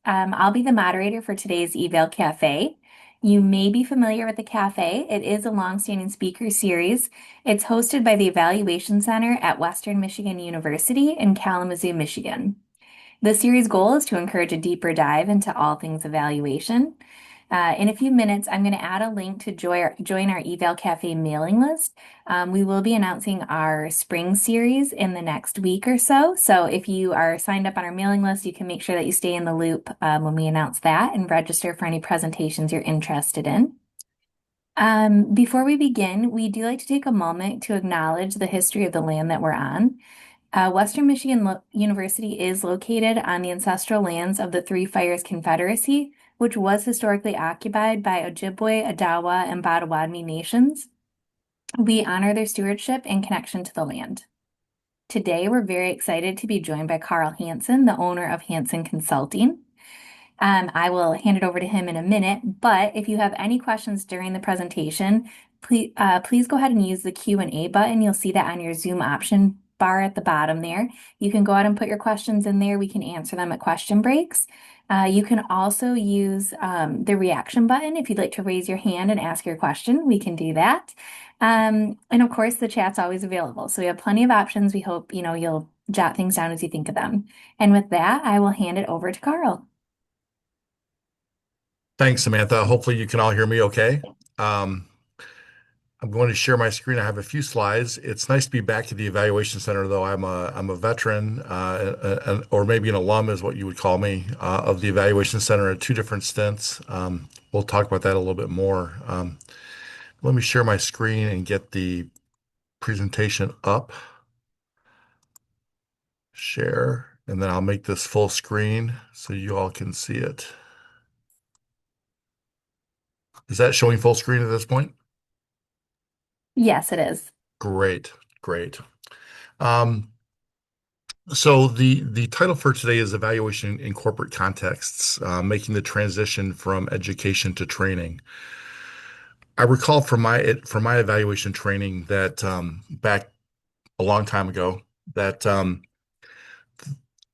I'll be the moderator for today's Eval Cafe. You may be familiar with the cafe. It is a longstanding speaker series. It's hosted by the Evaluation Center at Western Michigan University in Kalamazoo, Michigan. The series goal is to encourage a deeper dive into all things evaluation. In a few minutes, I'm going to add a link to join our Eval Cafe mailing list. We will be announcing our spring series in the next week or so. So if you are signed up on our mailing list, you can make sure that you stay in the loop when we announce that and register for any presentations you're interested in. Before we begin, we do like to take a moment to acknowledge the history of the land that we're on. Western Michigan University is located on the ancestral lands of the Three Fires Confederacy, which was historically occupied by Ojibwe, Odawa, and Potawatomi nations. We honor their stewardship and connection to the land. Today, we're very excited to be joined by Carl Hanssen, the owner of Hanssen Consulting. I will hand it over to him in a minute, but if you have any questions during the presentation, please go ahead and use the Q&A button. You'll see that on your Zoom option bar at the bottom there. You can go ahead and put your questions in there. We can answer them at question breaks. You can also use the reaction button if you'd like to raise your hand and ask your question. We can do that. And of course, the chat's always available. So we have plenty of options. We hope you'll jot things down as you think of them. And with that, I will hand it over to Carl. Thanks, Samantha. Hopefully you can all hear me okay. Um, I'm going to share my screen. I have a few slides. It's nice to be back at the Evaluation Center, though I'm a veteran, or maybe an alum is what you would call me, of the Evaluation Center at two different stints. We'll talk about that a little bit more. Let me share my screen and get the presentation up. Share, and then I'll make this full screen so you all can see it. Is that showing full screen at this point? Yes, it is. Great, great. Um, so the title for today is Evaluation in Corporate Contexts, making the transition from education to training. I recall from my evaluation training that back a long time ago that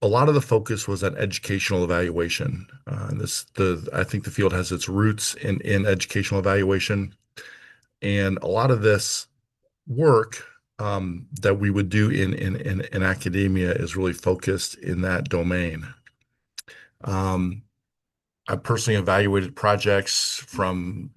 a lot of the focus was on educational evaluation. I think the field has its roots in educational evaluation, and a lot of this work that we would do in academia is really focused in that domain. Um, I personally evaluated projects from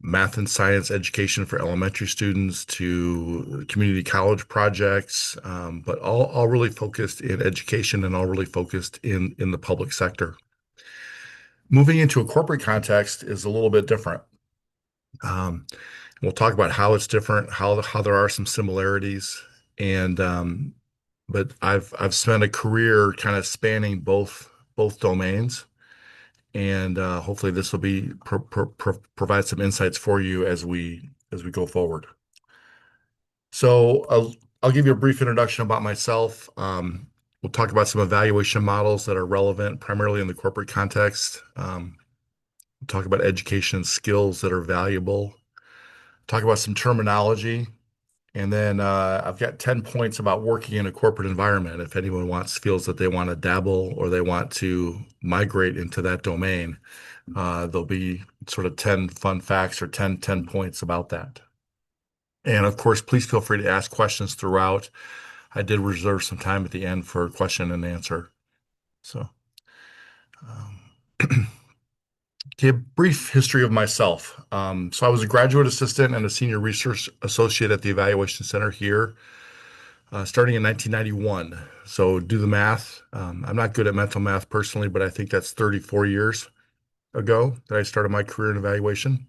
math and science education for elementary students to community college projects, but all really focused in education and all really focused in the public sector. Moving into a corporate context is a little bit different. Um, we'll talk about how it's different, how there are some similarities, and but I've spent a career kind of spanning both domains, and hopefully this will be provide some insights for you as we go forward. So I'll give you a brief introduction about myself. We'll talk about some evaluation models that are relevant primarily in the corporate context. We'll talk about education skills that are valuable. Talk about some terminology. And then I've got 10 points about working in a corporate environment. If anyone feels that they want to dabble or they want to migrate into that domain, there'll be sort of 10 fun facts or 10 points about that. And of course, please feel free to ask questions throughout. I did reserve some time at the end for question and answer. So, okay, a brief history of myself. So I was a graduate assistant and a senior research associate at the Evaluation Center here, starting in 1991. So do the math. I'm not good at mental math personally, but I think that's 34 years ago that I started my career in evaluation.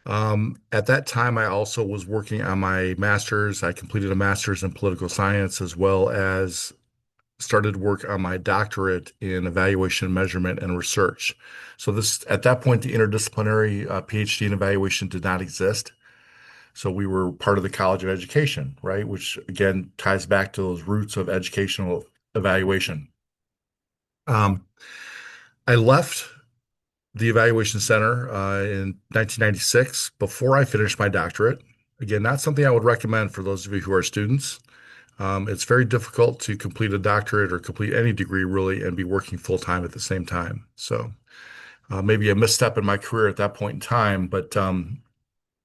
At that time, I also was working on my master's. I completed a master's in political science as well as started work on my doctorate in evaluation, measurement, and research. So at that point, the interdisciplinary PhD in evaluation did not exist. So we were part of the College of Education, right? Which again ties back to those roots of educational evaluation. Um, I left the Evaluation Center in 1996 before I finished my doctorate. Again, not something I would recommend for those of you who are students. It's very difficult to complete a doctorate or complete any degree really and be working full time at the same time. So maybe a misstep in my career at that point in time, but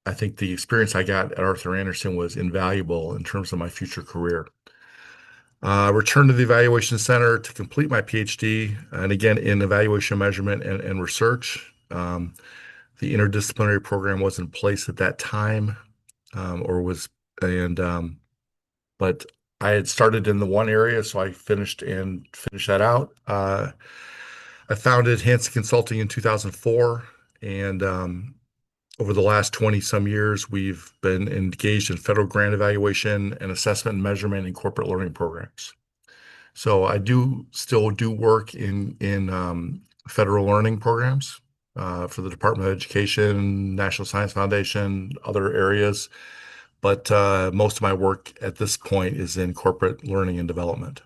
I think the experience I got at Arthur Andersen was invaluable in terms of my future career. Returned to the Evaluation Center to complete my PhD, and again in evaluation measurement and research. The interdisciplinary program was in place at that time, or was, and but I had started in the one area, so I finished that out. I founded Hanssen Consulting in 2004, and over the last 20 some years, we've been engaged in federal grant evaluation and assessment and measurement in corporate learning programs. So I do still do work in federal learning programs for the Department of Education, National Science Foundation, other areas. But most of my work at this point is in corporate learning and development.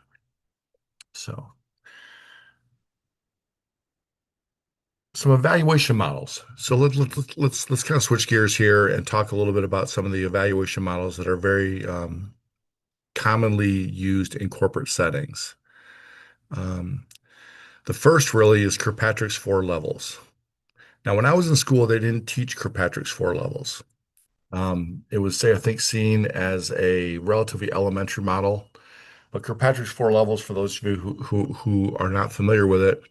So some evaluation models. So let's kind of switch gears here and talk a little bit about some of the evaluation models that are very commonly used in corporate settings. Um, the first really is Kirkpatrick's four levels. Now, when I was in school, they didn't teach Kirkpatrick's four levels. It was, say, I think, seen as a relatively elementary model. But Kirkpatrick's four levels, for those of you who are not familiar with it,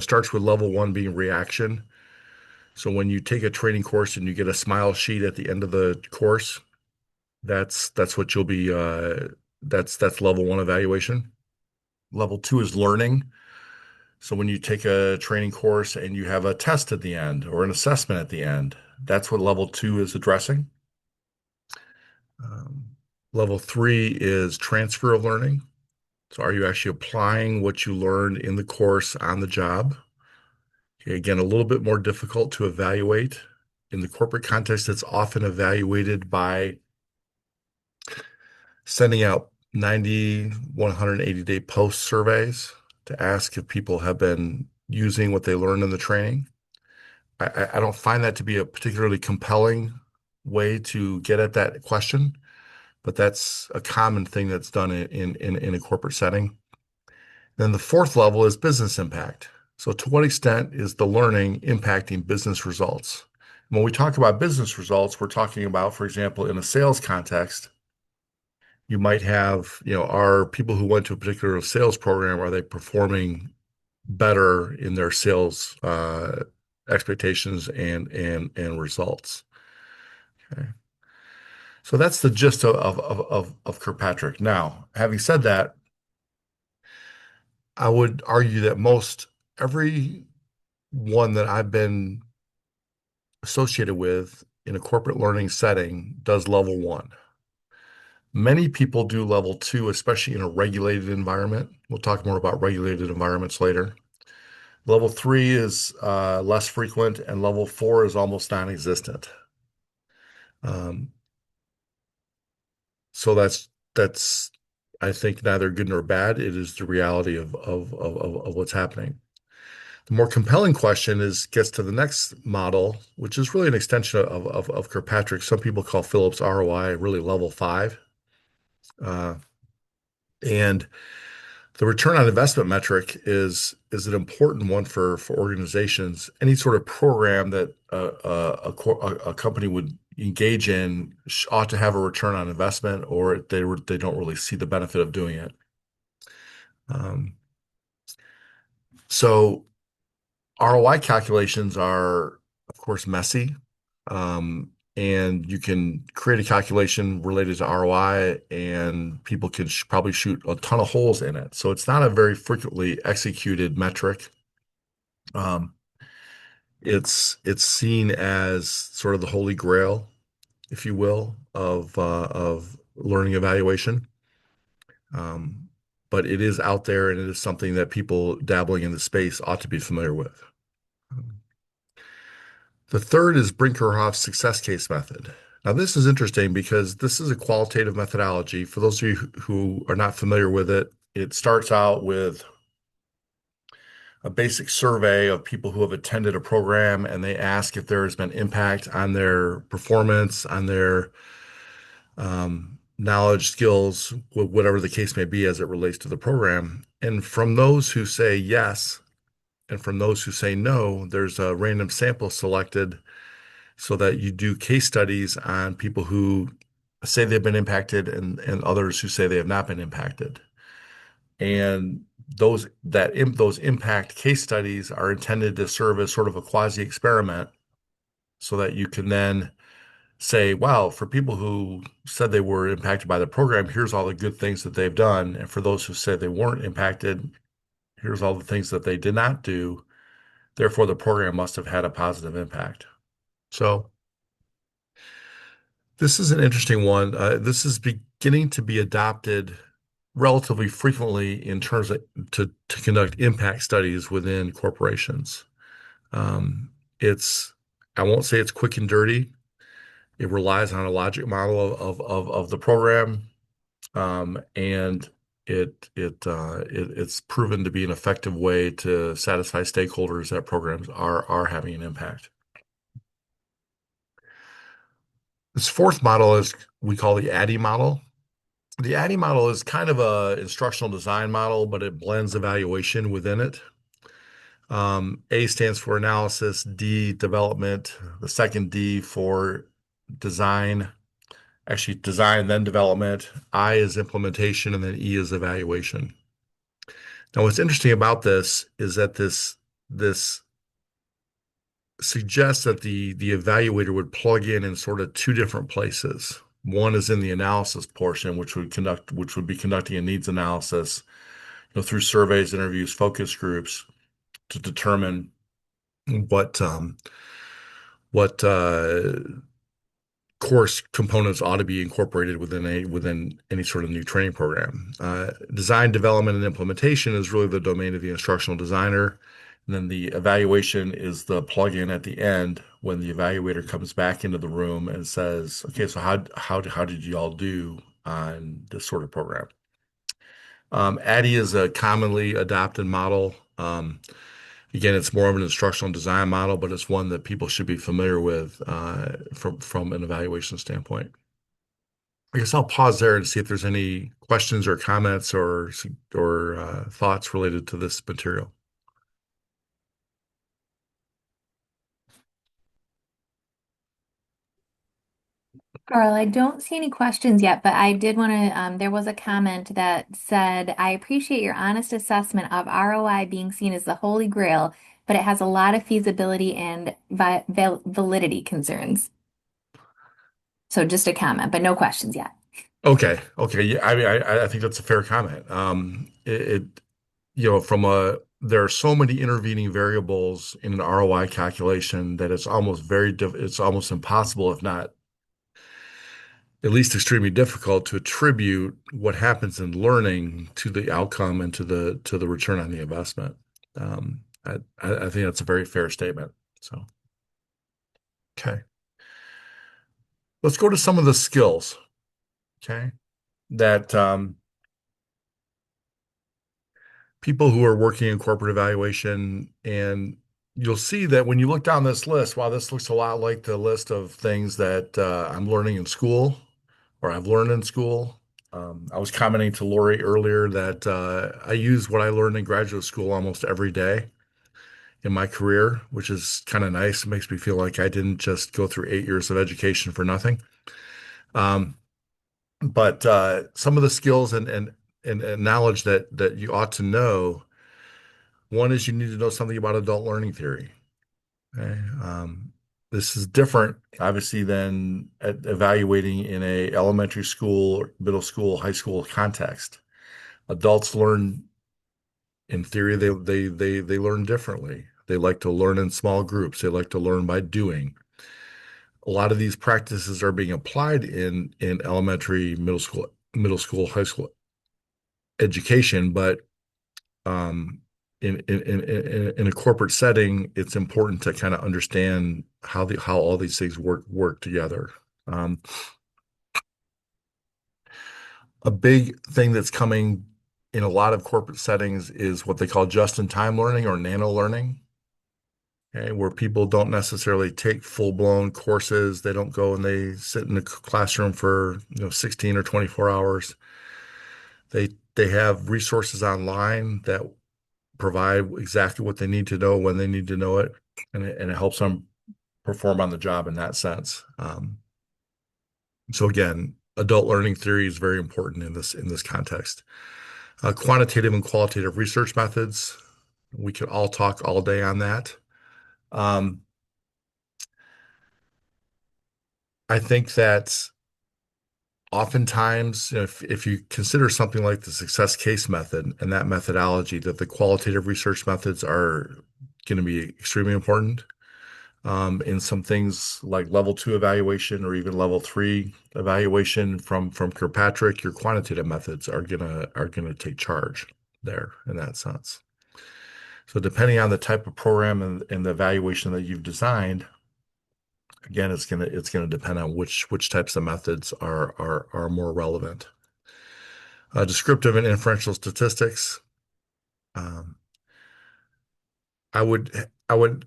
starts with level one being reaction. So when you take a training course and you get a smile sheet at the end of the course, that's what you'll be. That's level one evaluation. Level two is learning. So when you take a training course and you have a test at the end or an assessment at the end, that's what level two is addressing. Um, Level three is transfer of learning. So are you actually applying what you learned in the course on the job? Okay, again, a little bit more difficult to evaluate. In the corporate context, it's often evaluated by sending out 90, 180-day post surveys to ask if people have been using what they learned in the training. I don't find that to be a particularly compelling way to get at that question, but that's a common thing that's done in a corporate setting. Then the fourth level is business impact. So to what extent is the learning impacting business results? When we talk about business results, we're talking about, for example, in a sales context, you might have, are people who went to a particular sales program, are they performing better in their sales expectations and results? Okay. So that's the gist of Kirkpatrick. Now, having said that, I would argue that most every one that I've been associated with in a corporate learning setting does level one. Many people do level two, especially in a regulated environment. We'll talk more about regulated environments later. Level three is less frequent, and level four is almost non-existent. Um, so that's I think neither good nor bad. It is the reality of what's happening. The more compelling question is gets to the next model, which is really an extension of Kirkpatrick. Some people call Phillips ROI really level five. Uh, and the return on investment metric is an important one for organizations. Any sort of program that a company would engage in ought to have a return on investment, or they don't really see the benefit of doing it. Um, so ROI calculations are, of course, messy. And you can create a calculation related to ROI, and people can probably shoot a ton of holes in it. So it's not a very frequently executed metric. Um, it's seen as sort of the holy grail, if you will, of learning evaluation. Um, but it is out there, and it is something that people dabbling in the space ought to be familiar with. The third is Brinkerhoff's success case method. Now, this is interesting because this is a qualitative methodology. For those of you who are not familiar with it, it starts out with a basic survey of people who have attended a program, and they ask if there has been impact on their performance, on their knowledge, skills, whatever the case may be as it relates to the program. And from those who say yes, and from those who say no, there's a random sample selected so that you do case studies on people who say they've been impacted and others who say they have not been impacted. And those impact case studies are intended to serve as sort of a quasi experiment so that you can then say, wow, for people who said they were impacted by the program, here's all the good things that they've done. And for those who said they weren't impacted, here's all the things that they did not do. Therefore, the program must have had a positive impact. So this is an interesting one. This is beginning to be adopted relatively frequently in terms of to conduct impact studies within corporations. Um, it's I won't say it's quick and dirty. It relies on a logic model of the program, and it's proven to be an effective way to satisfy stakeholders that programs are having an impact. This fourth model is we call the ADDIE model. The ADDIE model is kind of a instructional design model, but it blends evaluation within it. A stands for analysis, D development, the second D for design, actually design, then development. I is implementation, and then E is evaluation. Now, what's interesting about this is that this suggests that the evaluator would plug in sort of two different places. One is in the analysis portion, which would be conducting a needs analysis, through surveys, interviews, focus groups to determine what what course components ought to be incorporated within any sort of new training program. Design, development, and implementation is really the domain of the instructional designer. And then the evaluation is the plug-in at the end when the evaluator comes back into the room and says, "Okay, so how did you all do on this sort of program?" ADDIE is a commonly adopted model. Again, it's more of an instructional design model, but it's one that people should be familiar with from an evaluation standpoint. I guess I'll pause there and see if there's any questions or comments or thoughts related to this material. Carl, I don't see any questions yet, but I did want to, there was a comment that said, I appreciate your honest assessment of ROI being seen as the holy grail, but it has a lot of feasibility and validity concerns. So just a comment, but no questions yet. Okay. Yeah, I mean, I think that's a fair comment. From there are so many intervening variables in an ROI calculation that it's almost impossible, if not at least extremely difficult, to attribute what happens in learning to the outcome and to the return on the investment. I think that's a very fair statement. So, okay, let's go to some of the skills. Okay, that people who are working in corporate evaluation, and you'll see that when you look down this list, wow, this looks a lot like the list of things that I'm learning in school or I've learned in school. I was commenting to Lori earlier that I use what I learned in graduate school almost every day in my career, which is kind of nice. It makes me feel like I didn't just go through 8 years of education for nothing. Um, but some of the skills and knowledge that you ought to know. One is you need to know something about adult learning theory. Okay? This is different, obviously, than evaluating in a elementary school, middle school, high school context. Adults learn, in theory, they learn differently. They like to learn in small groups. They like to learn by doing. A lot of these practices are being applied in elementary, middle school, high school education, but um, in a corporate setting, it's important to kind of understand how all these things work together. Um, a big thing that's coming in a lot of corporate settings is what they call just-in-time learning or nano learning. okay, where people don't necessarily take full-blown courses. They don't go and they sit in the classroom for, 16 or 24 hours. They have resources online that provide exactly what they need to know when they need to know it, and it helps them perform on the job in that sense. So again, adult learning theory is very important in this context. Quantitative and qualitative research methods. We could all talk all day on that. Um, I think that oftentimes, if you consider something like the success case method and that methodology, that the qualitative research methods are going to be extremely important. In some things like level two evaluation or even level three evaluation from Kirkpatrick, your quantitative methods are gonna take charge there in that sense. So depending on the type of program and the evaluation that you've designed, again, it's gonna depend on which types of methods are more relevant. Descriptive and inferential statistics. Um, I would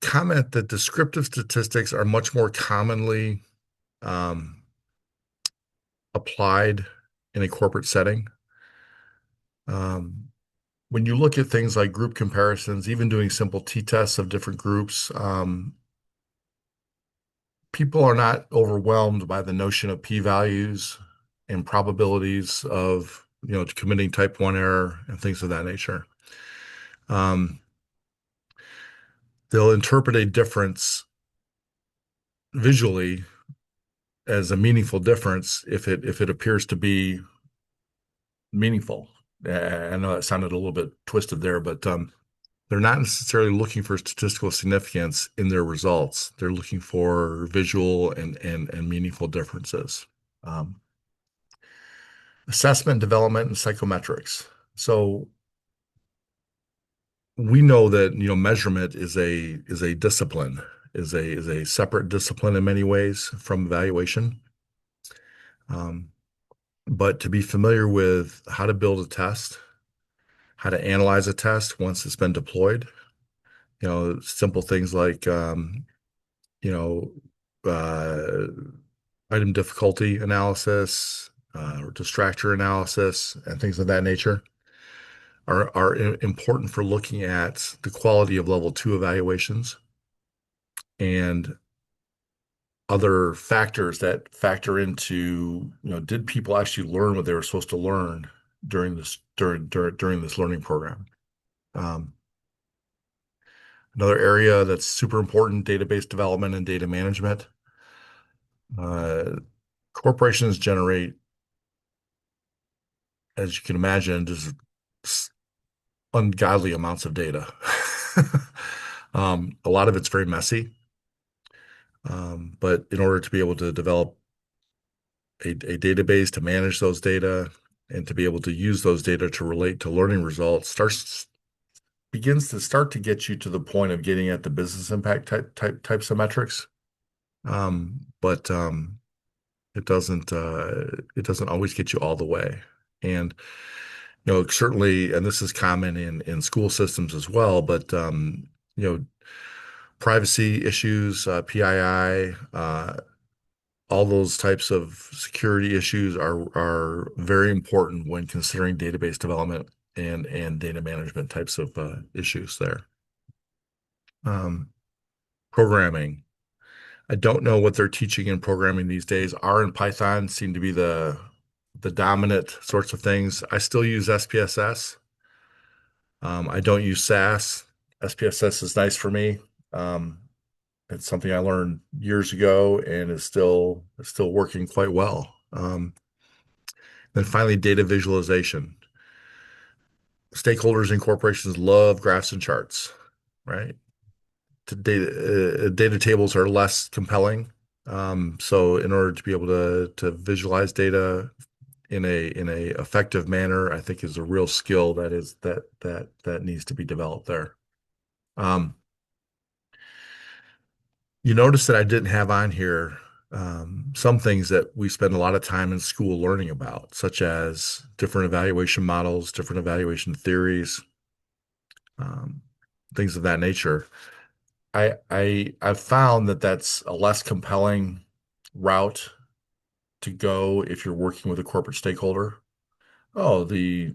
comment that descriptive statistics are much more commonly um, applied in a corporate setting. Um, when you look at things like group comparisons, even doing simple t-tests of different groups, people are not overwhelmed by the notion of p-values and probabilities of, committing type 1 error and things of that nature. Um, they'll interpret a difference visually as a meaningful difference if it appears to be meaningful. I know that sounded a little bit twisted there, but they're not necessarily looking for statistical significance in their results. They're looking for visual and meaningful differences. Um, Assessment, development, and psychometrics. So we know that measurement is a discipline, is a separate discipline in many ways from evaluation. Um, but to be familiar with how to build a test, how to analyze a test once it's been deployed, simple things like you know, uh, item difficulty analysis, or distractor analysis, and things of that nature are important for looking at the quality of level two evaluations and other factors that factor into, did people actually learn what they were supposed to learn during this learning program? Um, Another area that's super important, database development and data management. Uh, Corporations generate, as you can imagine, just ungodly amounts of data. A lot of it's very messy. But in order to be able to develop a database to manage those data and to be able to use those data to relate to learning results begins to start to get you to the point of getting at the business impact types of metrics. But it doesn't always get you all the way. And certainly, and this is common in school systems as well, but you know, privacy issues, PII, all those types of security issues are very important when considering database development and data management types of issues there. Um, Programming. I don't know what they're teaching in programming these days. R and Python seem to be the dominant sorts of things. I still use SPSS. I don't use SAS. SPSS is nice for me. Um, it's something I learned years ago and is still working quite well. Then finally, data visualization. Stakeholders and corporations love graphs and charts, right? Data tables are less compelling. So in order to be able to visualize data in a effective manner, I think is a real skill that needs to be developed there. Um, you notice that I didn't have on here some things that we spend a lot of time in school learning about, such as different evaluation models, different evaluation theories. Um, things of that nature. I've found that that's a less compelling route to go if you're working with a corporate stakeholder. Oh, the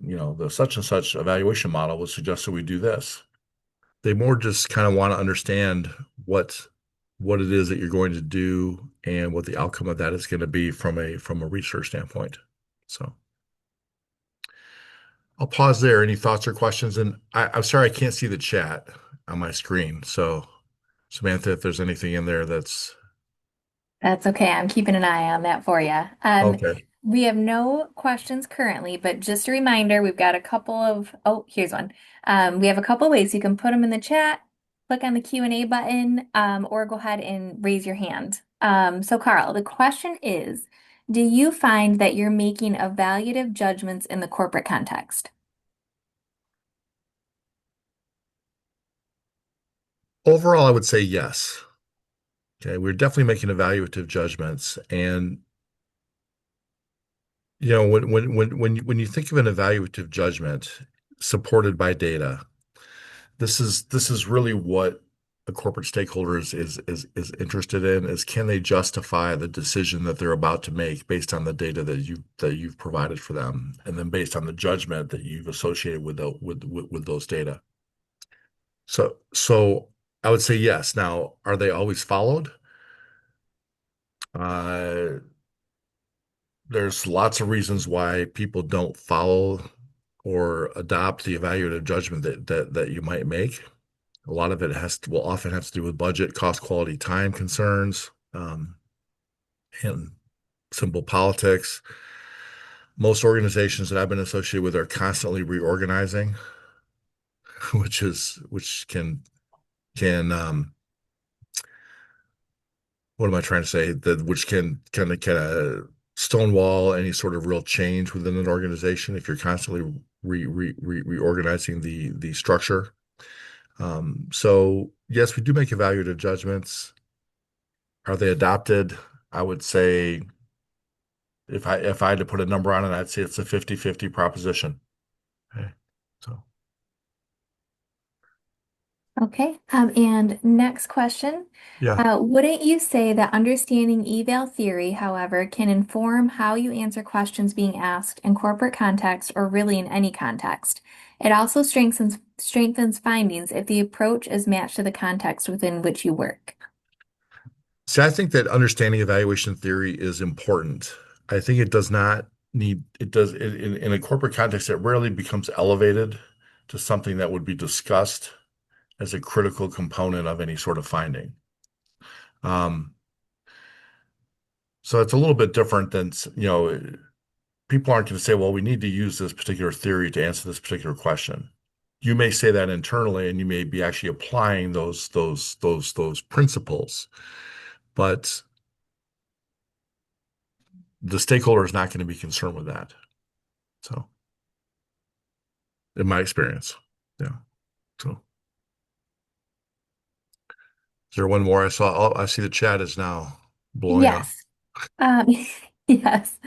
such and such evaluation model would suggest that we do this. They more just kind of want to understand what what it is that you're going to do and what the outcome of that is going to be from a research standpoint. So I'll pause there. Any thoughts or questions? And I'm sorry I can't see the chat on my screen. So Samantha, if there's anything in there that's That's okay. I'm keeping an eye on that for you. okay. We have no questions currently, but just a reminder, we've got a couple of, oh, here's one. We have a couple ways you can put them in the chat, click on the Q&A button, or go ahead and raise your hand. So Carl, the question is, do you find that you're making evaluative judgments in the corporate context? Overall, I would say yes. Okay, we're definitely making evaluative judgments, and when you think of an evaluative judgment supported by data, this is really what a corporate stakeholder is interested in is can they justify the decision that they're about to make based on the data that you've provided for them, and then based on the judgment that you've associated with with those data. So I would say yes. Now, are they always followed? Uh, there's lots of reasons why people don't follow or adopt the evaluative judgment that you might make. A lot of it will often have to do with budget, cost, quality, time concerns, and simple politics. Most organizations that I've been associated with are constantly reorganizing, which can what am I trying to say? That which can kind of stonewall any sort of real change within an organization if you're constantly reorganizing the structure. So yes, we do make evaluative judgments. Are they adopted? I would say if I had to put a number on it, I'd say it's a 50-50 proposition. Okay. So Okay. And next question. yeah. Wouldn't you say that understanding eval theory, however, can inform how you answer questions being asked in corporate context or really in any context? It also strengthens findings if the approach is matched to the context within which you work. See, I think that understanding evaluation theory is important. I think it does not need, it does, in a corporate context, it rarely becomes elevated to something that would be discussed as a critical component of any sort of finding. Um, so it's a little bit different than, people aren't going to say, well, we need to use this particular theory to answer this particular question. You may say that internally, and you may be actually applying those principles, but the stakeholder is not going to be concerned with that. So, in my experience, yeah. So, is there one more I saw? Oh, I see the chat is now blowing up. Yes. Um, yes.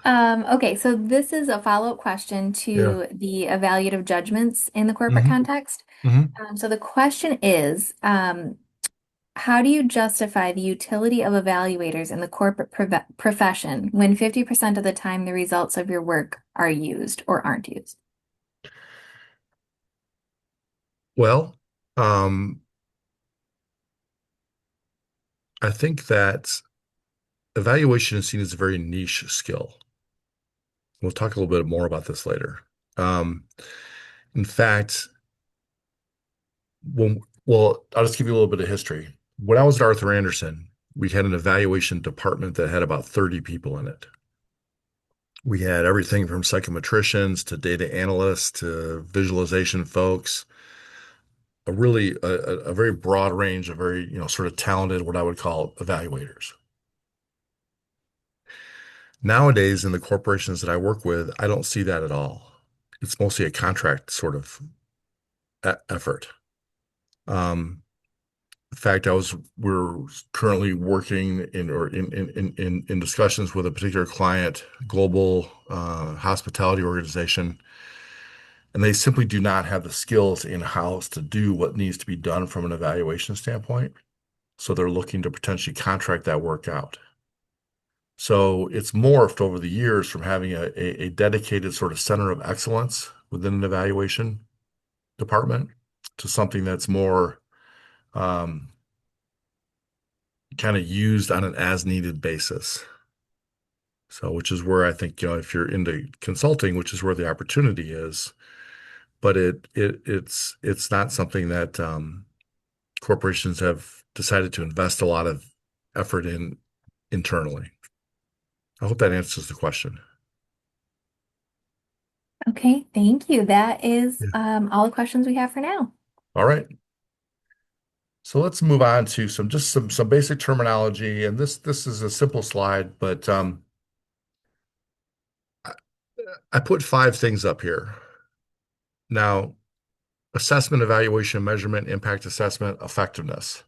Okay, so this is a follow-up question Yeah. to the evaluative judgments in the corporate Hmm. context. Hmm. So the question is, how do you justify the utility of evaluators in the corporate profession when 50% of the time the results of your work are used or aren't used? Well, um, I think that evaluation is seen as a very niche skill. We'll talk a little bit more about this later. Um, in fact, I'll just give you a little bit of history. When I was at Arthur Anderson, we had an evaluation department that had about 30 people in it. We had everything from psychometricians to data analysts to visualization folks, a very broad range of very, sort of talented, what I would call evaluators. Nowadays, in the corporations that I work with, I don't see that at all. It's mostly a contract sort of effort. Um, In fact, we're currently working in discussions with a particular client, global hospitality organization, and they simply do not have the skills in-house to do what needs to be done from an evaluation standpoint. So they're looking to potentially contract that work out. So it's morphed over the years from having a dedicated sort of center of excellence within an evaluation department to something that's more um, kind of used on an as-needed basis. So, which is where I think, if you're into consulting, which is where the opportunity is, but it's not something that corporations have decided to invest a lot of effort in internally. I hope that answers the question. Okay, thank you. That is Yeah. all the questions we have for now. All right. So let's move on to some basic terminology. And this is a simple slide, but I, I put five things up here. Now, assessment, evaluation, measurement, impact assessment, effectiveness.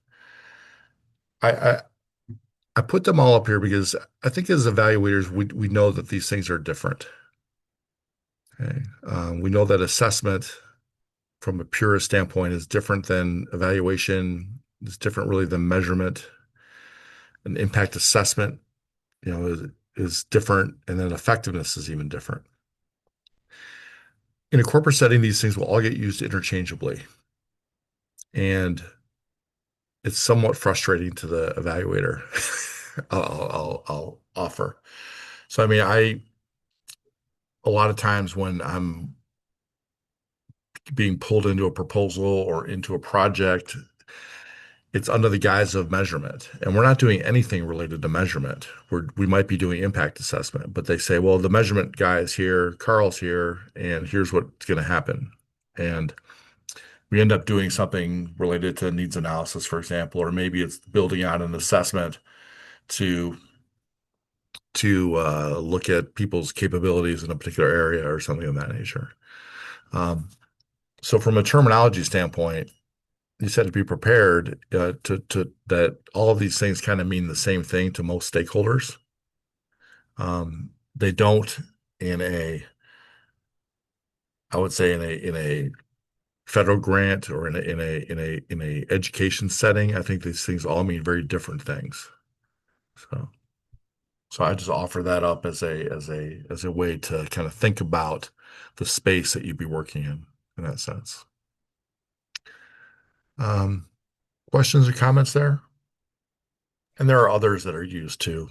I, I I put them all up here because I think as evaluators, we know that these things are different. Okay. We know that assessment from a purist standpoint is different than evaluation, is different really than measurement. An impact assessment, is different, and then effectiveness is even different. In a corporate setting, these things will all get used interchangeably, and it's somewhat frustrating to the evaluator. I'll offer. So, I mean, a lot of times when I'm being pulled into a proposal or into a project, it's under the guise of measurement. And we're not doing anything related to measurement. We might be doing impact assessment, but they say, well, the measurement guy is here, Carl's here, and here's what's going to happen. And we end up doing something related to needs analysis, for example, or maybe it's building out an assessment to look at people's capabilities in a particular area or something of that nature. Um, so from a terminology standpoint, you said to be prepared to that all of these things kind of mean the same thing to most stakeholders. They don't in a, I would say in a federal grant or in a education setting. I think these things all mean very different things. So so I just offer that up as a way to kind of think about the space that you'd be working in that sense. Um, Questions or comments there? And there are others that are used too.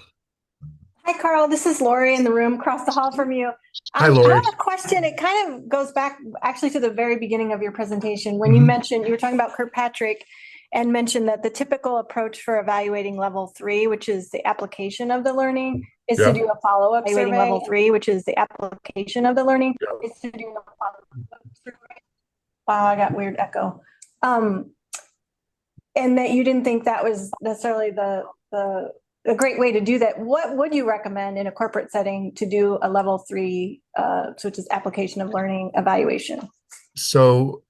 Hi, Carl. This is Lori in the room across the hall from you. Hi, I Lori. have a question. It kind of goes back actually to the very beginning of your presentation when Mhm. you were talking about Kirkpatrick and mentioned that the typical approach for evaluating level three, which is the application of the learning, is to Yeah. do a follow-up survey. Level three, which is the application of the learning, Yeah. is to do a follow-up survey. Wow, I got weird echo. And that you didn't think that was necessarily the a great way to do that. What would you recommend in a corporate setting to do a level three, which is application of learning evaluation? So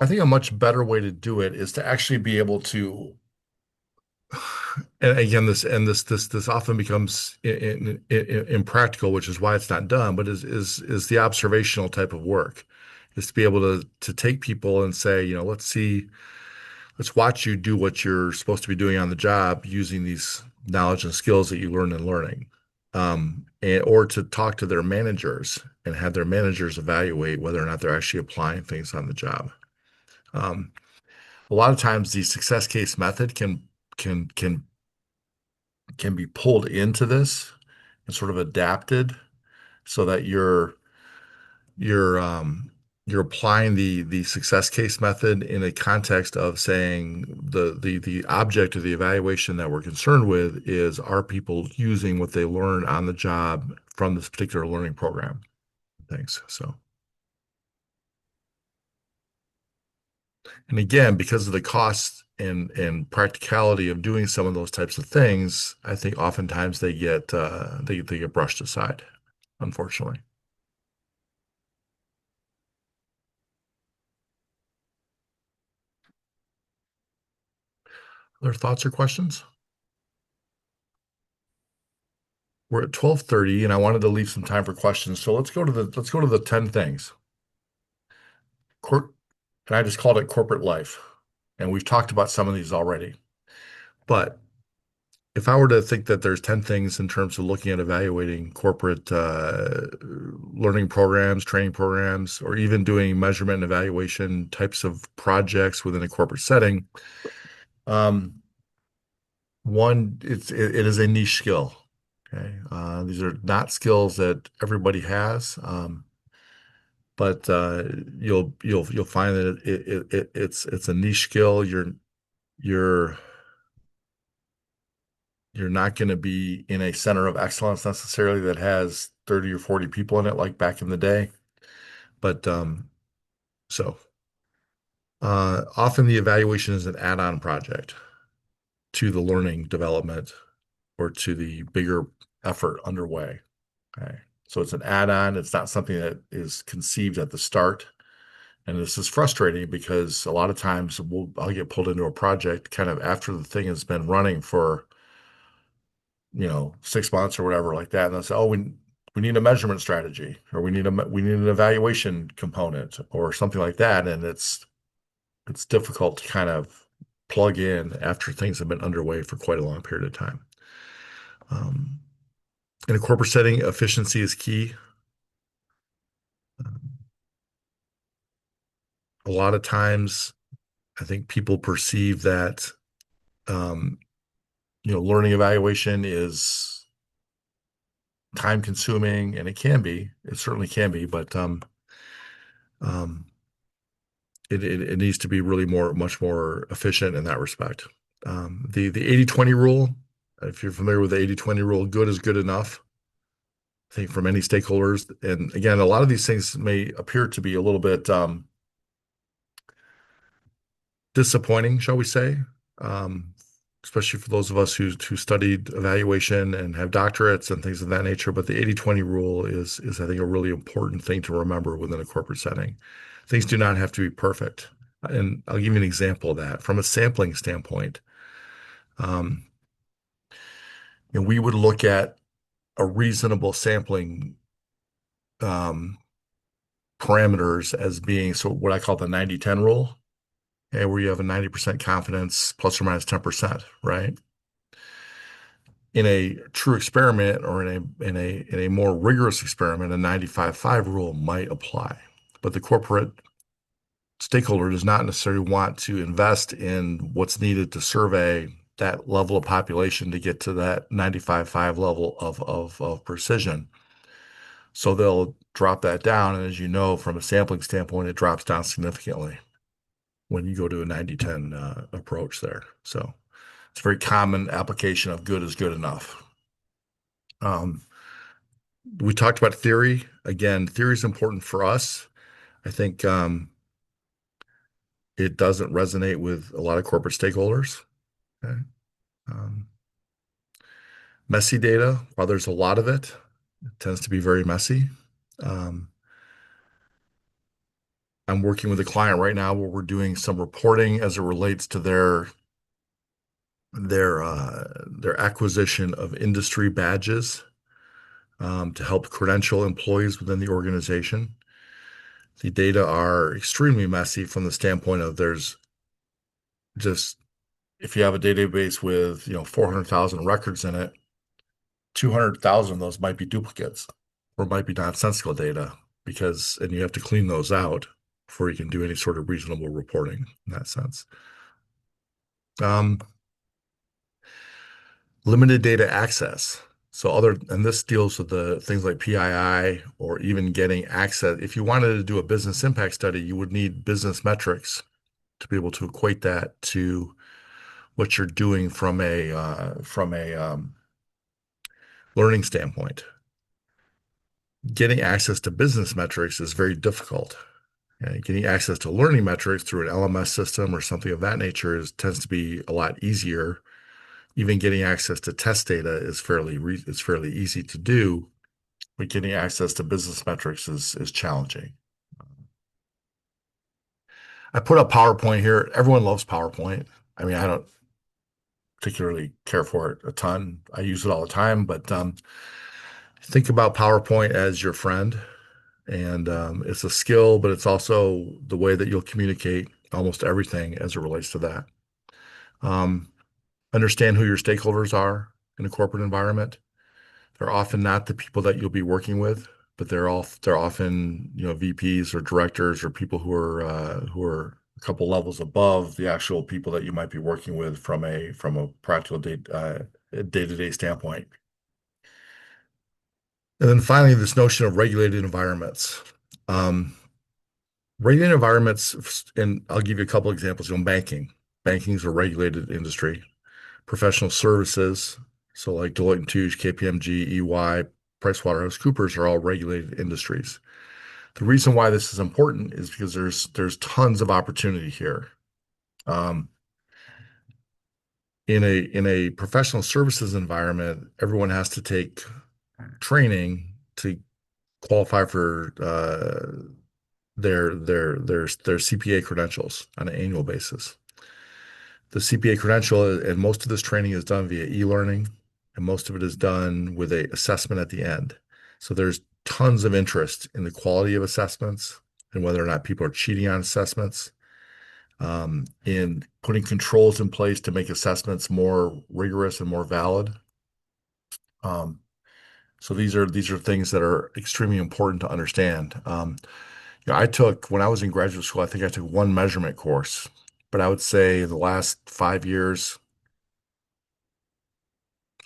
I think a much better way to do it is to actually be able to, and again, this often becomes impractical, which is why it's not done, but is the observational type of work, is to be able to take people and say, let's watch you do what you're supposed to be doing on the job using these knowledge and skills that you learn in learning. Or to talk to their managers and have their managers evaluate whether or not they're actually applying things on the job. Um, a lot of times the success case method can can can be pulled into this and sort of adapted so that you're you're applying the success case method in a context of saying the object of the evaluation that we're concerned with is, are people using what they learn on the job from this particular learning program? Thanks. So, and again, because of the cost and practicality of doing some of those types of things, I think oftentimes they get brushed aside, unfortunately. Other thoughts or questions? We're at 12:30 and I wanted to leave some time for questions. So let's go to the 10 things. Cor and I just called it corporate life. And we've talked about some of these already. But if I were to think that there's 10 things in terms of looking at evaluating corporate learning programs, training programs, or even doing measurement and evaluation types of projects within a corporate setting, um, one, it is a niche skill. Okay, these are not skills that everybody has, but you'll find that it's a niche skill. You're you're not going to be in a center of excellence necessarily that has 30 or 40 people in it like back in the day. But so often the evaluation is an add-on project to the learning development or to the bigger effort underway. Okay. So it's an add-on. It's not something that is conceived at the start. And this is frustrating because a lot of times I'll get pulled into a project kind of after the thing has been running for 6 months or whatever like that. And they'll say, oh, we need a measurement strategy, or we need an evaluation component or something like that. And it's difficult to kind of plug in after things have been underway for quite a long period of time. Um, in a corporate setting, efficiency is key. A lot of times, I think people perceive that um, learning evaluation is time consuming, and it can be. It certainly can be, but um, it needs to be really much more efficient in that respect. The 80/20 rule, if you're familiar with the 80/20 rule, good is good enough, I think, for many stakeholders. And again, a lot of these things may appear to be a little bit disappointing, shall we say, um, especially for those of us who studied evaluation and have doctorates and things of that nature. But the 80/20 rule is I think, a really important thing to remember within a corporate setting. Things do not have to be perfect. And I'll give you an example of that. From a sampling standpoint, um, we would look at a reasonable sampling um, parameters as being so what I call the 90/10 rule, and where you have a 90% confidence plus or minus 10%, right? In a true experiment or in a more rigorous experiment, a 95/5 rule might apply. But the corporate stakeholder does not necessarily want to invest in what's needed to survey that level of population to get to that 95/5 level of precision. So they'll drop that down. And as you know, from a sampling standpoint, it drops down significantly when you go to a 90/10 approach there. So it's a very common application of good is good enough. Um, we talked about theory. Again, theory is important for us. I think it doesn't resonate with a lot of corporate stakeholders. Okay. Um, Messy data, while there's a lot of it, it tends to be very messy. Um, I'm working with a client right now where we're doing some reporting as it relates to their acquisition of industry badges to help credential employees within the organization. The data are extremely messy from the standpoint of there's just if you have a database with 400,000 records in it, 200,000 of those might be duplicates or might be nonsensical data and you have to clean those out before you can do any sort of reasonable reporting in that sense. Um, Limited data access. And this deals with the things like PII or even getting access. If you wanted to do a business impact study, you would need business metrics to be able to equate that to what you're doing from a learning standpoint. Getting access to business metrics is very difficult. Getting access to learning metrics through an LMS system or something of that nature tends to be a lot easier. Even getting access to test data is fairly easy to do, but getting access to business metrics is challenging. I put up PowerPoint here. Everyone loves PowerPoint. I mean, I don't particularly care for it a ton. I use it all the time, but think about PowerPoint as your friend And it's a skill, but it's also the way that you'll communicate almost everything as it relates to that. Um, Understand who your stakeholders are in a corporate environment. They're often not the people that you'll be working with, but they're often, VPs or directors or people who are a couple levels above the actual people that you might be working with from a practical day-to-day standpoint. And then finally, this notion of regulated environments. Um, Regulated environments, and I'll give you a couple examples. Banking. Banking is a regulated industry. Professional services, so like Deloitte and Touche, KPMG, EY, PricewaterhouseCoopers are all regulated industries. The reason why this is important is because there's tons of opportunity here. Um, in a professional services environment, everyone has to take training to qualify for their CPA credentials on an annual basis. The CPA credential and most of this training is done via e-learning, and most of it is done with a assessment at the end. So there's tons of interest in the quality of assessments and whether or not people are cheating on assessments, in putting controls in place to make assessments more rigorous and more valid. Um, so these are things that are extremely important to understand. I took when I was in graduate school, I think I took one measurement course, but I would say the last 5 years,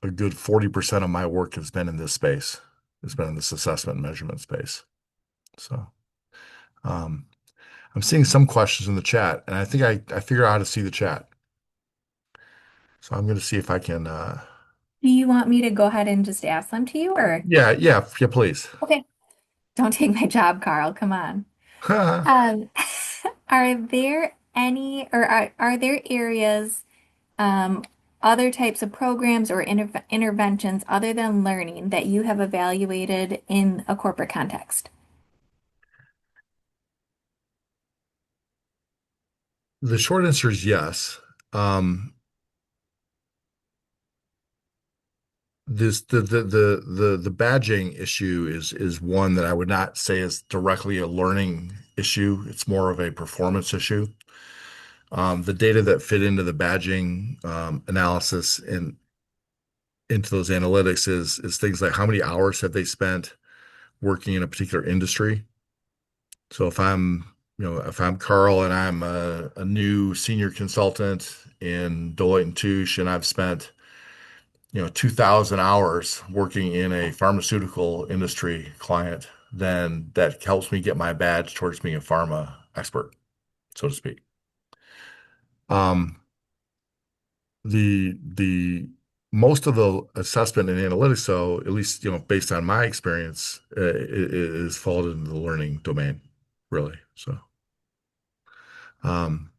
a good 40% of my work has been in this space. It's been in this assessment and measurement space. So um, I'm seeing some questions in the chat, and I think I figure out how to see the chat. So I'm going to see if I can. Do you want me to go ahead and just ask them to you or? Yeah, yeah, yeah, please. Okay. Don't take my job, Carl. Come on. Um, are there any or are there areas, um, other types of programs or interventions other than learning that you have evaluated in a corporate context? The short answer is yes. Um, this the badging issue is one that I would not say is directly a learning issue. It's more of a performance issue. The data that fit into the badging analysis and into those analytics is things like how many hours have they spent working in a particular industry. So if I'm Carl and I'm a new senior consultant in Deloitte and Touche and I've spent 2,000 hours working in a pharmaceutical industry client, then that helps me get my badge towards being a pharma expert, so to speak. Um, the most of the assessment and analytics, though, at least based on my experience, is fall into the learning domain, really. So, um,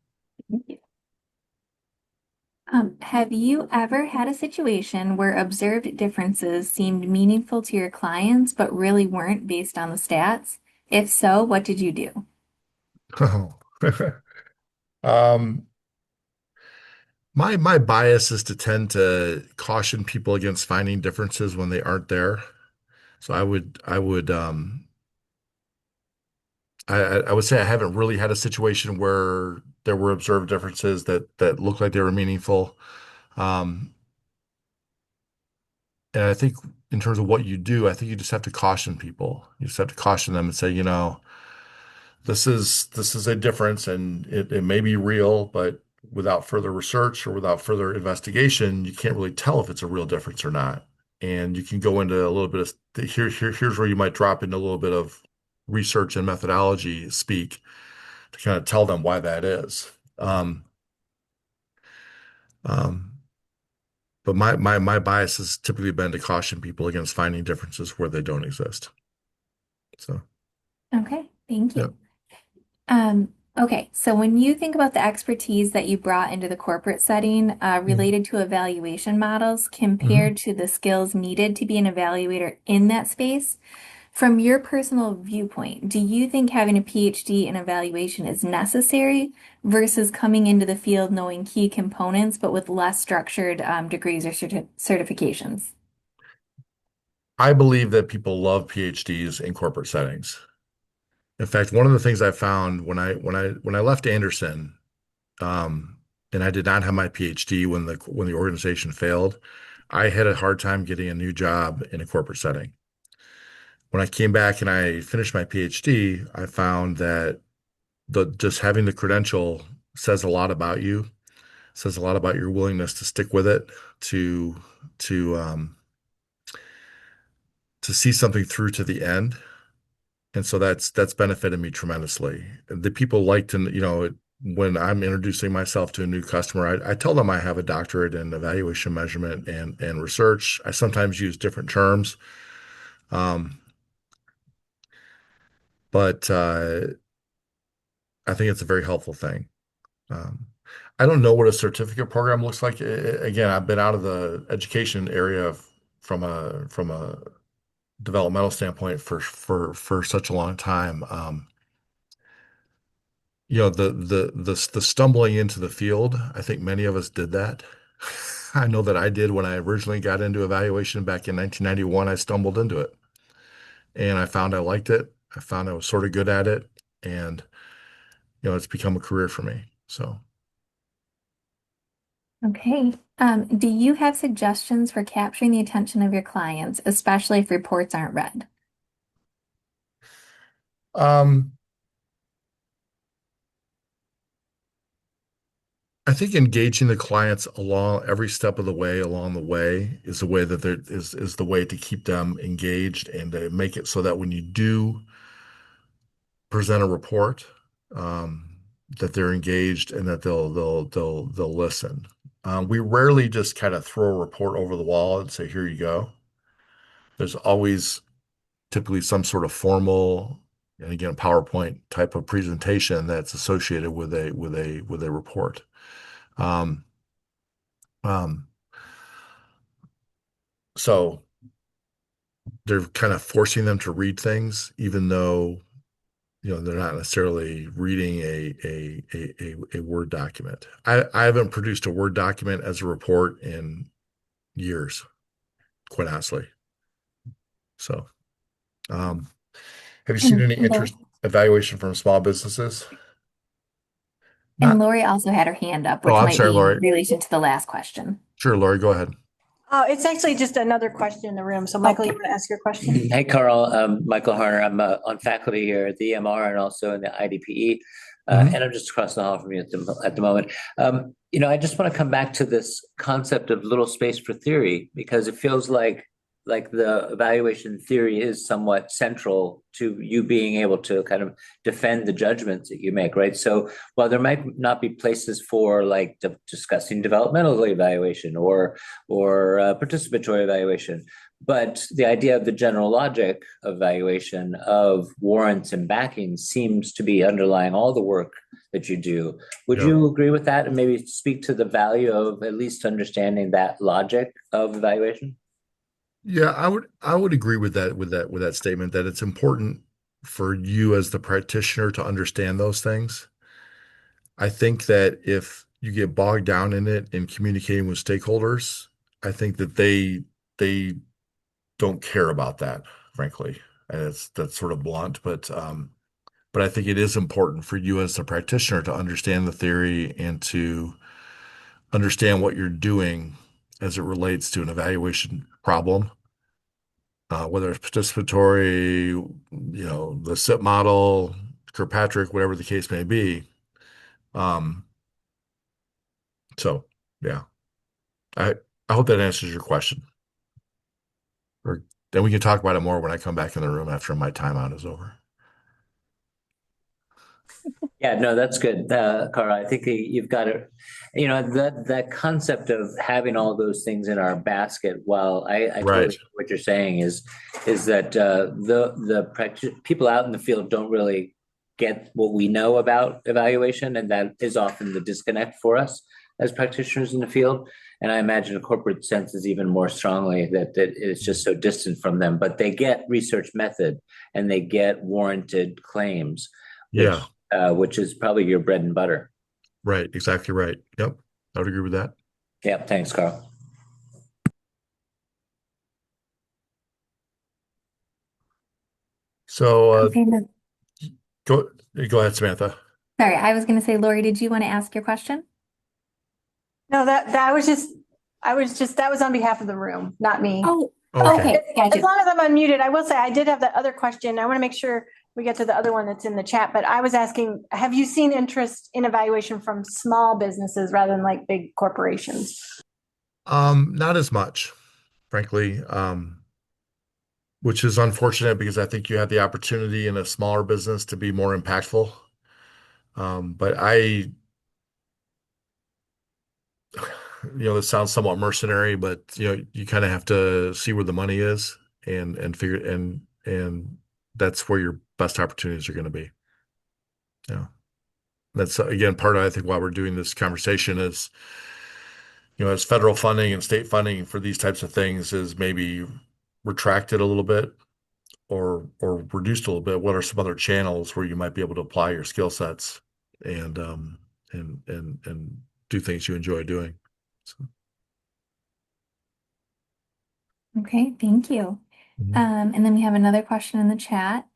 Have you ever had a situation where observed differences seemed meaningful to your clients but really weren't based on the stats? If so, what did you do? um, my bias is to tend to caution people against finding differences when they aren't there. So I would say I haven't really had a situation where there were observed differences that looked like they were meaningful. Um, and I think in terms of what you do, I think you just have to caution people. You just have to caution them and say, this is a difference and it may be real, but without further research or without further investigation, you can't really tell if it's a real difference or not. And you can go into a little bit of here's where you might drop into a little bit of research and methodology speak to kind of tell them why that is. Um, um, but my bias has typically been to caution people against finding differences where they don't exist. So, Okay, thank yeah. you. Okay, so when you think about the expertise that you brought into the corporate setting, related to evaluation models Mhm. compared to the skills needed to be an evaluator in that space, from your personal viewpoint, do you think having a PhD in evaluation is necessary versus coming into the field knowing key components but with less structured degrees or certifications? I believe that people love PhDs in corporate settings. In fact, one of the things I found when I left Anderson, um, and I did not have my PhD when the organization failed, I had a hard time getting a new job in a corporate setting. When I came back and I finished my PhD, I found that the just having the credential says a lot about you, says a lot about your willingness to stick with it, to to um, to see something through to the end. And so that's benefited me tremendously. The people like to, when I'm introducing myself to a new customer, I tell them I have a doctorate in evaluation measurement and research. I sometimes use different terms, um, but I think it's a very helpful thing. Um, I don't know what a certificate program looks like. Again, I've been out of the education area from a developmental standpoint for such a long time. The stumbling into the field, I think many of us did that. I know that I did when I originally got into evaluation back in 1991. I stumbled into it and I found I liked it. I found I was sort of good at it, and it's become a career for me. So, Okay. Do you have suggestions for capturing the attention of your clients, especially if reports aren't read? um, I think engaging the clients along every step of the way along the way is the way that there is the way to keep them engaged and to make it so that when you do present a report, that they're engaged and that they'll listen. We rarely just kind of throw a report over the wall and say, "Here you go." There's always typically some sort of formal and again a PowerPoint type of presentation that's associated with a report. Um, um, so they're kind of forcing them to read things, even though they're not necessarily reading a Word document. I haven't produced a Word document as a report in years, quite honestly. So, um, have you seen And any interest evaluation from small businesses? And Not. Lori also had her hand up, Oh, which I'm might sorry, be in Lori. relation to the last question. Sure, Lori, go ahead. It's actually just another question in the room. So Michael, you Okay. want to ask your question? Hey, Carl. Michael Harner. I'm on faculty here at the EMR and also in the IDPE, Hmm. and I'm just across the hall from you at the moment. I just want to come back to this concept of little space for theory because it feels like the evaluation theory is somewhat central to you being able to kind of defend the judgments that you make, right? So while there might not be places for like discussing developmental evaluation or participatory evaluation, but the idea of the general logic of evaluation of warrants and backing seems to be underlying all the work that you do. Would Yeah. you agree with that and maybe speak to the value of at least understanding that logic of evaluation? Yeah, I would agree with that statement that it's important for you as the practitioner to understand those things. I think that if you get bogged down in it in communicating with stakeholders, I think that they don't care about that, frankly. And that's sort of blunt, but I think it is important for you as the practitioner to understand the theory and to understand what you're doing as it relates to an evaluation problem, whether it's participatory, the SIP model, Kirkpatrick, whatever the case may be. Um, so yeah, I I hope that answers your question. Or then we can talk about it more when I come back in the room after my timeout is over. Yeah, no, that's good, Carl. I think you've got it. That concept of having all those things in our basket. While I totally Right. get what you're saying is that the people out in the field don't really get what we know about evaluation, and that is often the disconnect for us as practitioners in the field. And I imagine a corporate sense is even more strongly that it's just so distant from them. But they get research method and they get warranted claims, Yeah. which is probably your bread and butter. Right. Exactly right. Yep. I would agree with that. Yeah, thanks, Carl. So, Okay. Go ahead, Samantha. Sorry, I was going to say, Lori, did you want to ask your question? No, that was on behalf of the room, not me. Oh, Okay. okay, got As you. long as I'm unmuted, I will say I did have that other question. I want to make sure we get to the other one that's in the chat, but I was asking, have you seen interest in evaluation from small businesses rather than like big corporations? Not as much, frankly, which is unfortunate because I think you have the opportunity in a smaller business to be more impactful. But this sounds somewhat mercenary, but you kind of have to see where the money is and figure and that's where your best opportunities are going to be. Yeah. That's again part of I think why we're doing this conversation is, as federal funding and state funding for these types of things is maybe retracted a little bit or reduced a little bit. What are some other channels where you might be able to apply your skill sets and and do things you enjoy doing? So, Okay, thank you. mhm. And then we have another question in the chat.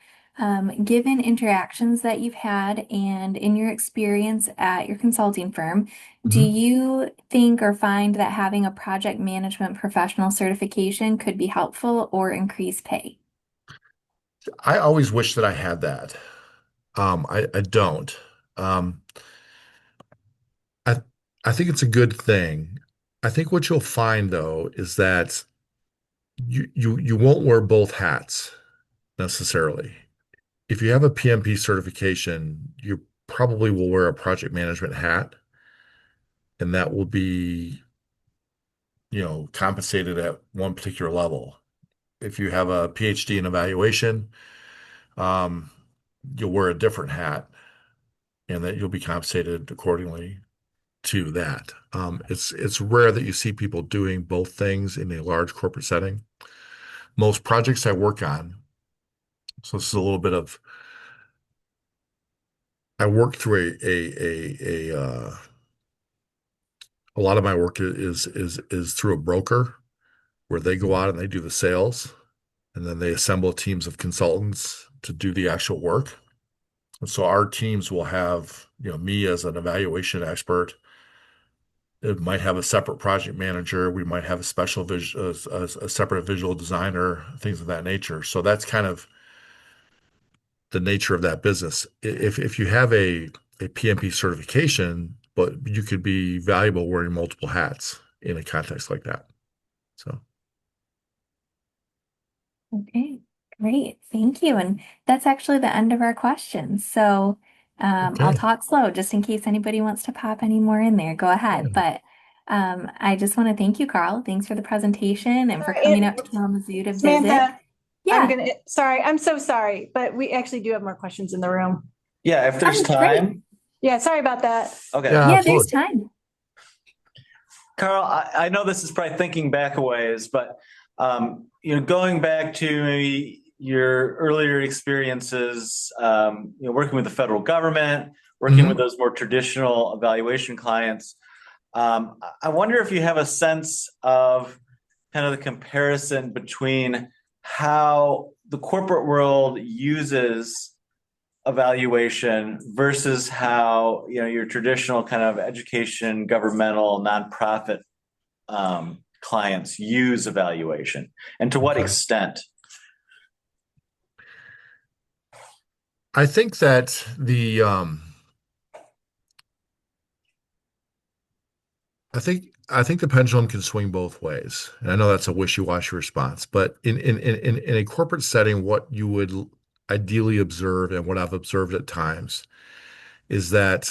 Given interactions that you've had and in your experience at your consulting firm, do Mhm. you think or find that having a project management professional certification could be helpful or increase pay? I always wish that I had that. I don't. Um, I I think it's a good thing. I think what you'll find though is that you won't wear both hats necessarily. If you have a PMP certification, you probably will wear a project management hat, and that will be, compensated at one particular level. If you have a PhD in evaluation, um, you'll wear a different hat, and that you'll be compensated accordingly to that. It's rare that you see people doing both things in a large corporate setting. Most projects I work on, so this is a little bit of I work through a lot of my work is through a broker where they go out and they do the sales and then they assemble teams of consultants to do the actual work. And so our teams will have, me as an evaluation expert. It might have a separate project manager. We might have a a separate visual designer, things of that nature. So that's kind of the nature of that business. If you have a PMP certification, but you could be valuable wearing multiple hats in a context like that. So, Okay, great. Thank you. And that's actually the end of our questions. So I'll okay. talk slow just in case anybody wants to pop any more in there. Go ahead. Yeah. But I just want to thank you, Carl. Thanks for the presentation and for coming Sorry, out to Kalamazoo to visit. Samantha, Yeah. sorry, I'm so sorry, but we actually do have more questions in the room. Yeah, if there's Oh, great. time. Yeah, sorry about that. Okay. Yeah, Yeah, there's absolutely. time. Carl, I know this is probably thinking back a ways, but going back to maybe your earlier experiences, working with the federal government, working with Mhm. those more traditional evaluation clients. I wonder if you have a sense of kind of the comparison between how the corporate world uses evaluation versus how your traditional kind of education, governmental, nonprofit clients use evaluation, and to what Okay. extent. I think that I think the pendulum can swing both ways. And I know that's a wishy-washy response, but in a corporate setting, what you would ideally observe and what I've observed at times is that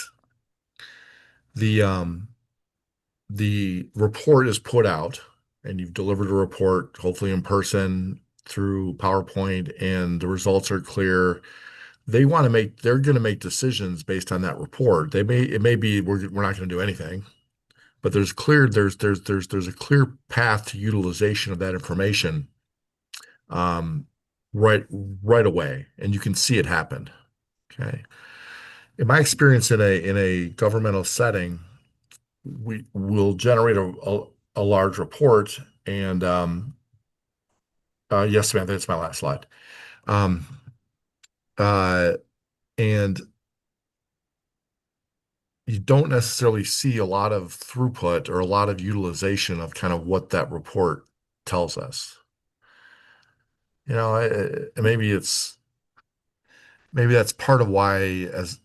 the um the report is put out and you've delivered a report, hopefully in person through PowerPoint, and the results are clear. They're going to make decisions based on that report. It may be we're not going to do anything, but there's a clear path to utilization of that information um, right right away, and you can see it happen. Okay. In my experience in a governmental setting, we will generate a large report, and yes, Samantha, that's my last slide. Um, uh, And you don't necessarily see a lot of throughput or a lot of utilization of kind of what that report tells us. Maybe that's part of why, as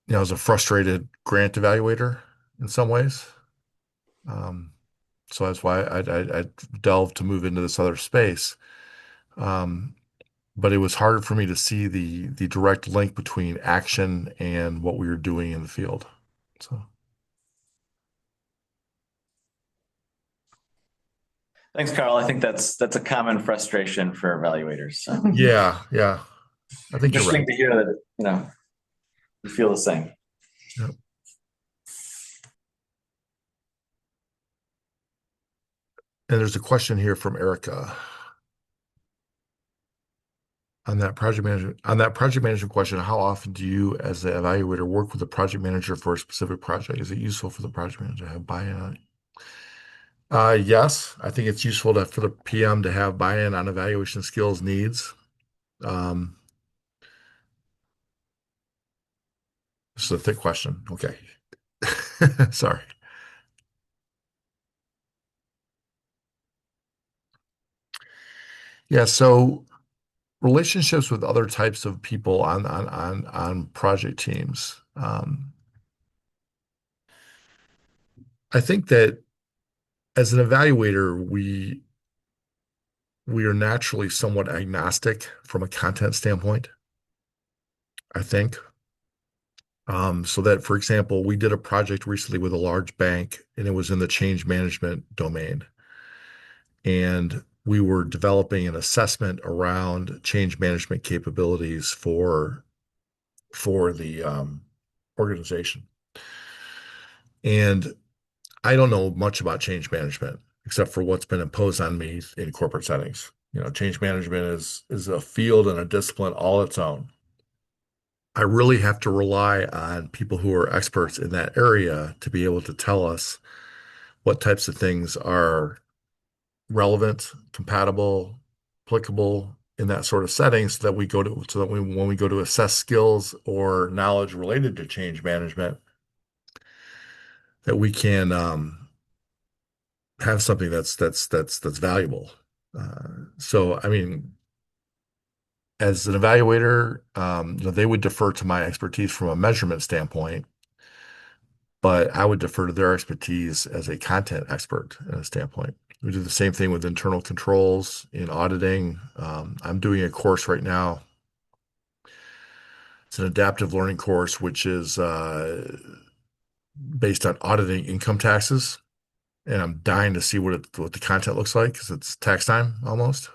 as a frustrated grant evaluator in some ways. Um, so that's why I delved to move into this other space. Um, but it was hard for me to see the direct link between action and what we were doing in the field. So Thanks, Carl. I think that's a common frustration for evaluators. So yeah, I think you're interesting right. to hear that, you feel the same. Yep. And there's a question here from Erica on that project management question. How often do you, as the evaluator, work with the project manager for a specific project? Is it useful for the project manager to have buy-in on it? Yes, I think it's useful for the PM to have buy-in on evaluation skills needs. Um, this is a thick question. Okay. Sorry. Yeah, so relationships with other types of people on project teams. I think that as an evaluator, we are naturally somewhat agnostic from a content standpoint, I think. So that, for example, we did a project recently with a large bank, and it was in the change management domain. And we were developing an assessment around change management capabilities for the organization. And I don't know much about change management except for what's been imposed on me in corporate settings. Change management is a field and a discipline all its own. I really have to rely on people who are experts in that area to be able to tell us what types of things are relevant, compatible, applicable in that sort of setting so that when we go to assess skills or knowledge related to change management, that we can have something that's valuable. So, I mean, as an evaluator, they would defer to my expertise from a measurement standpoint, but I would defer to their expertise as a content expert in a standpoint. We do the same thing with internal controls in auditing. I'm doing a course right now. It's an adaptive learning course, which is based on auditing income taxes. And I'm dying to see what the content looks like because it's tax time almost.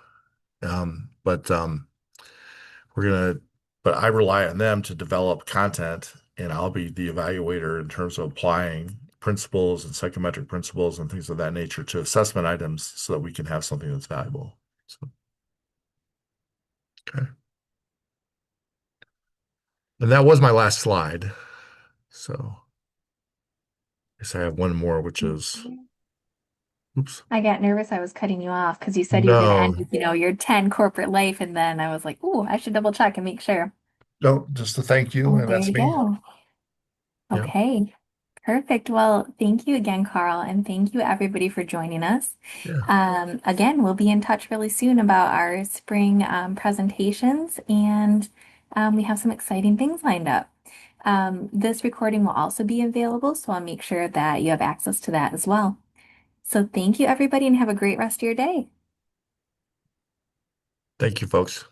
But we're gonna, but I rely on them to develop content, and I'll be the evaluator in terms of applying principles and psychometric principles and things of that nature to assessment items so that we can have something that's valuable. So, okay. And that was my last slide. So I guess I have one more, which is, oops, I got nervous I was cutting you off because you said you were going to end no, with, your 10 corporate life. And then I was like, oh, I should double check and make sure. no, just a thank you, Oh, and there that's you me. go. Yeah, Okay. Perfect. Well, thank you again, Carl, and thank you everybody for joining us. yeah. Again, we'll be in touch really soon about our spring presentations, and we have some exciting things lined up. This recording will also be available, so I'll make sure that you have access to that as well. So thank you, everybody, and have a great rest of your day. Thank you, folks.